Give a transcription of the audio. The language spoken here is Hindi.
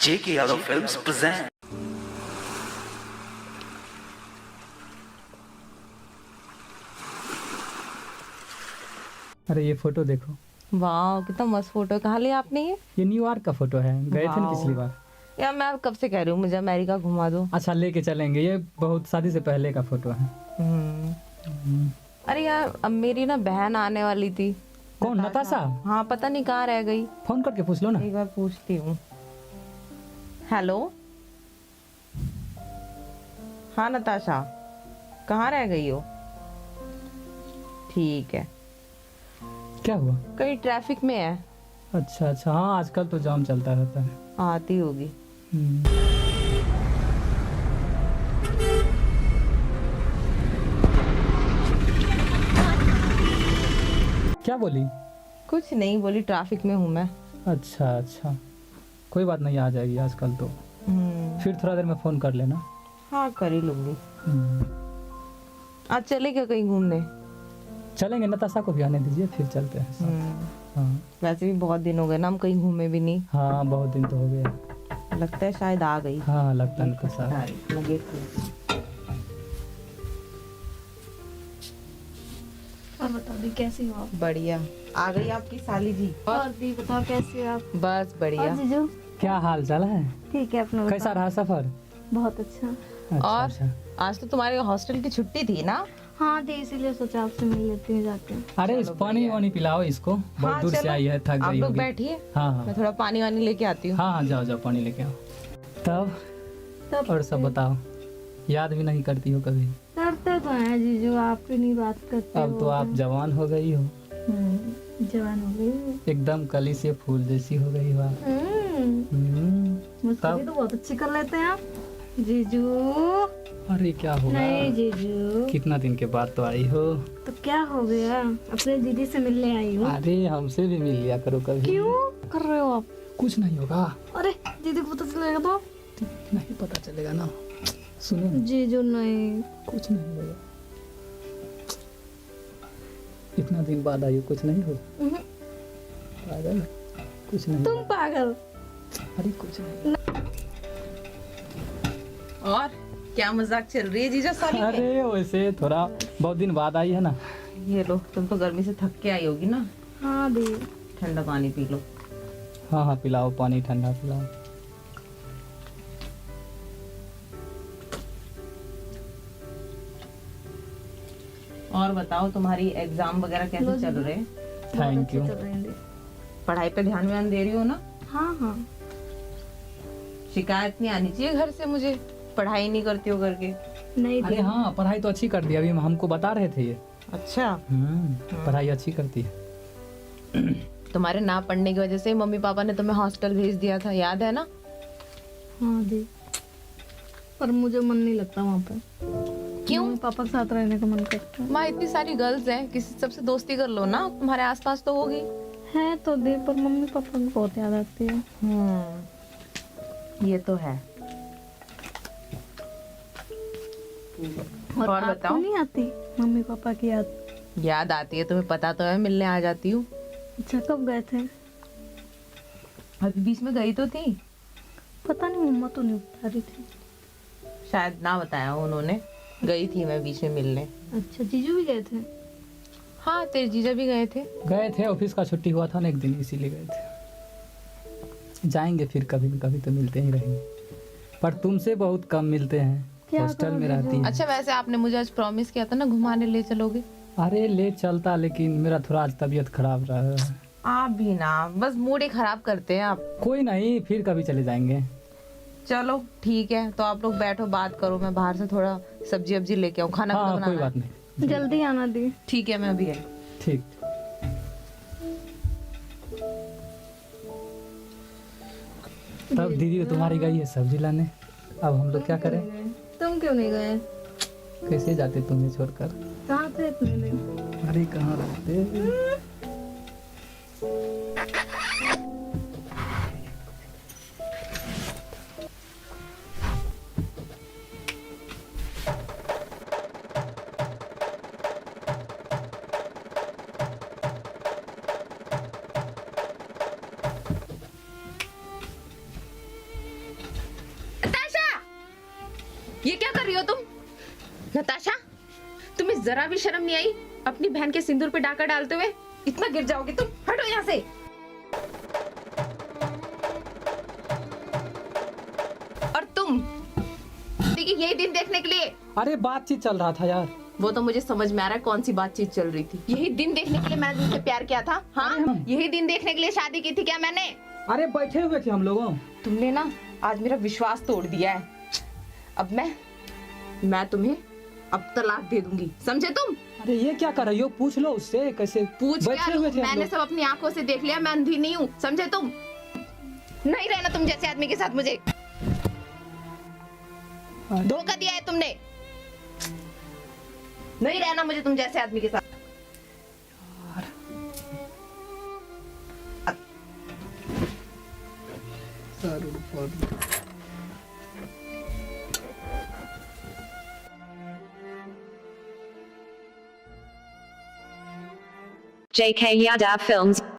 J.K. Yadav Films present. अरे ये फोटो देखो। वाह कितना मस्त फोटो। कहाँ लिया आपने ये न्यूयॉर्क का फोटो है, गए थे ना वाह। पिछली बार। यार मैं कब से कह रही हूँ मुझे अमेरिका घुमा दो। अच्छा लेके चलेंगे, ये बहुत शादी से पहले का फोटो है। अरे यार अब मेरी ना बहन आने वाली थी। कौन, नताशा? हाँ पता नहीं कहाँ रह गई, फोन करके पूछ लो ना। एक बार पूछती हूँ। हेलो हाँ नताशा, कहाँ रह गई हो? ठीक है, क्या हुआ? कहीं ट्रैफिक में है। अच्छा अच्छा, हाँ आजकल तो जाम चलता रहता है। आती होगी। क्या बोली? कुछ नहीं बोली, ट्रैफिक में हूँ मैं। अच्छा अच्छा, कोई बात नहीं, आ जाएगी आजकल तो। फिर थोड़ा देर में फोन कर लेना। हाँ कर ही लूंगी। हम्म, आज चले क्या कहीं घूमने? चलेंगे, नताशा को भी आने दीजिए, फिर चलते हैं साथ। हाँ वैसे भी बहुत दिन हो गए ना, हम कहीं घूमे भी नहीं। हाँ, बहुत दिन तो हो गया। लगता है शायद आ गई। हाँ लगता है नताशा। मैं गेट खोलती हूँ। और बताओ दी कैसी हो आप? बढ़िया, आ गई आपकी साली जी। और दी बताओ कैसी हो आप? बस और बढ़िया। जीजू क्या हाल चाल है? ठीक है, अपना कैसा बताओ। रहा सफर? बहुत अच्छा। अच्छा और? अच्छा। आज तो तुम्हारे हॉस्टल की छुट्टी थी ना? हाँ दी, इसीलिए सोचा आपसे मिल लेती हूँ जाके। अरे इस पानी वानी पिलाओ इसको, बहुत हाँ, दूर से चलो। आई है, थक आप गई लोग होगी। बैठिए, हाँ हाँ मैं थोड़ा पानी वानी लेके आती हूँ। हाँ हाँ, जाओ जाओ पानी लेके आओ। तब तब और सब बताओ, याद भी नहीं करती हो कभी? करते तो हैं जीजू, आप भी नहीं बात करते अब तो आप जवान हो गई हो, जवान हो गई। एकदम कली से फूल जैसी हो गई हो आप। मुझसे तब? भी तो बहुत अच्छी कर लेते हैं आप जीजू। अरे क्या होगा, नहीं जीजू, कितना दिन के बाद तो आई हो। तो क्या हो गया? अपने दीदी से मिलने आई हूँ। अरे हमसे भी मिल लिया करो कभी। क्यों कर रहे हो आप? कुछ नहीं होगा। अरे दीदी को पता चलेगा तो? नहीं पता चलेगा ना, सुनो ना, जीजू नहीं। कुछ नहीं होगा। इतना दिन बाद आई हो, कुछ नहीं होगा। पागल, कुछ नहीं तुम होगा। पागल। अरे कुछ नहीं। और क्या मजाक चल रही है जीजा साली पे? अरे वैसे थोड़ा बहुत दिन बाद आई है ना। ये लो, तुम तो गर्मी से थक के आई होगी ना। हाँ दी। ठंडा पानी पी लो। हाँ हाँ पिलाओ, पानी ठंडा पिलाओ। और बताओ तुम्हारी एग्जाम वगैरह कैसे चल रहे हैं? Thank you. चल रहे हैं दी। पढ़ाई पे ध्यान व्यान दे रही हो ना? हाँ हाँ। शिकायत नहीं आनी चाहिए घर से मुझे, पढ़ाई नहीं करती हो करके। नहीं अरे दी। हाँ, पढ़ाई तो अच्छी कर दी, अभी हमको बता रहे थे ये। अच्छा, पढ़ाई अच्छी करती है। तुम्हारे ना पढ़ने की वजह से मम्मी पापा ने तुम्हें हॉस्टल भेज दिया था, याद है ना? हाँ दी, पर मुझे मन नहीं लगता वहाँ पे। क्यों? मम्मी पापा के साथ रहने का मन करता है। माँ इतनी सारी गर्ल्स हैं, किसी सबसे दोस्ती कर लो ना, तुम्हारे आसपास तो होगी। है तो दी, पर मम्मी पापा की बहुत याद आती है। ये तो है। और आपको बताओ? नहीं आती मम्मी पापा की याद? याद आती है, तुम्हें पता तो है, मिलने आ जाती हूँ। अच्छा कब गए थे? अभी बीच में गई तो थी, पता नहीं, मम्मा तो नहीं बता रही थी। शायद ना बताया उन्होंने। गई थी मैं बीच में मिलने। अच्छा जीजू भी गए थे? हाँ तेरे जीजा भी गए थे। गए थे, ऑफिस का छुट्टी हुआ था ना एक दिन, इसीलिए गए थे। जाएंगे फिर कभी न कभी तो मिलते ही रहेंगे, पर तुमसे बहुत कम मिलते हैं, क्या हॉस्टल में करोगे रहती है। अच्छा वैसे आपने मुझे आज प्रॉमिस किया था ना घुमाने ले चलोगे। अरे ले चलता, लेकिन मेरा थोड़ा आज तबीयत खराब रहा है। आप भी ना, बस मूड ही खराब करते हैं आप। कोई नहीं, फिर कभी चले जाएंगे। चलो ठीक है, तो आप लोग बैठो बात करो, मैं बाहर से थोड़ा सब्जी वब्जी लेके आऊँ, खाना हाँ बनाना कोई है। बात नहीं। जल्दी आना दी। ठीक है मैं अभी आई। ठीक। तब दीदी तो तुम्हारी गई है सब्जी लाने, अब हम लोग क्या करें? तुम क्यों नहीं गए? कैसे जाते तुम्हें छोड़कर? कहाँ थे इतने दिन? अरे कहाँ रहते? ये क्या कर रही हो तुम? नताशा, तुम्हें जरा भी शर्म नहीं आई अपनी बहन के सिंदूर पे डाका डालते हुए? इतना गिर जाओगे तुम, हटो यहाँ से। और तुम देखिए यही दिन देखने के लिए? अरे बातचीत चल रहा था यार। वो तो मुझे समझ में आ रहा है कौन सी बातचीत चल रही थी। यही दिन देखने के लिए मैंने तुमसे प्यार किया था। हाँ, यही दिन देखने के लिए शादी की थी क्या मैंने? अरे बैठे हुए थे हम लोगों। तुमने ना आज मेरा विश्वास तोड़ दिया है। अब मैं तुम्हें अब तलाक दे दूंगी, समझे तुम? अरे ये क्या कर रही हो? पूछ लो उससे कैसे। पूछ बैठे क्या? हुए थे हम मैंने लोग। सब अपनी आंखों से देख लिया, मैं अंधी नहीं हूँ, समझे तुम? नहीं रहना तुम जैसे आदमी के साथ मुझे। धोखा दिया है तुमने। नहीं रहना मुझे तुम जैसे आदमी के साथ। JK Yadav Films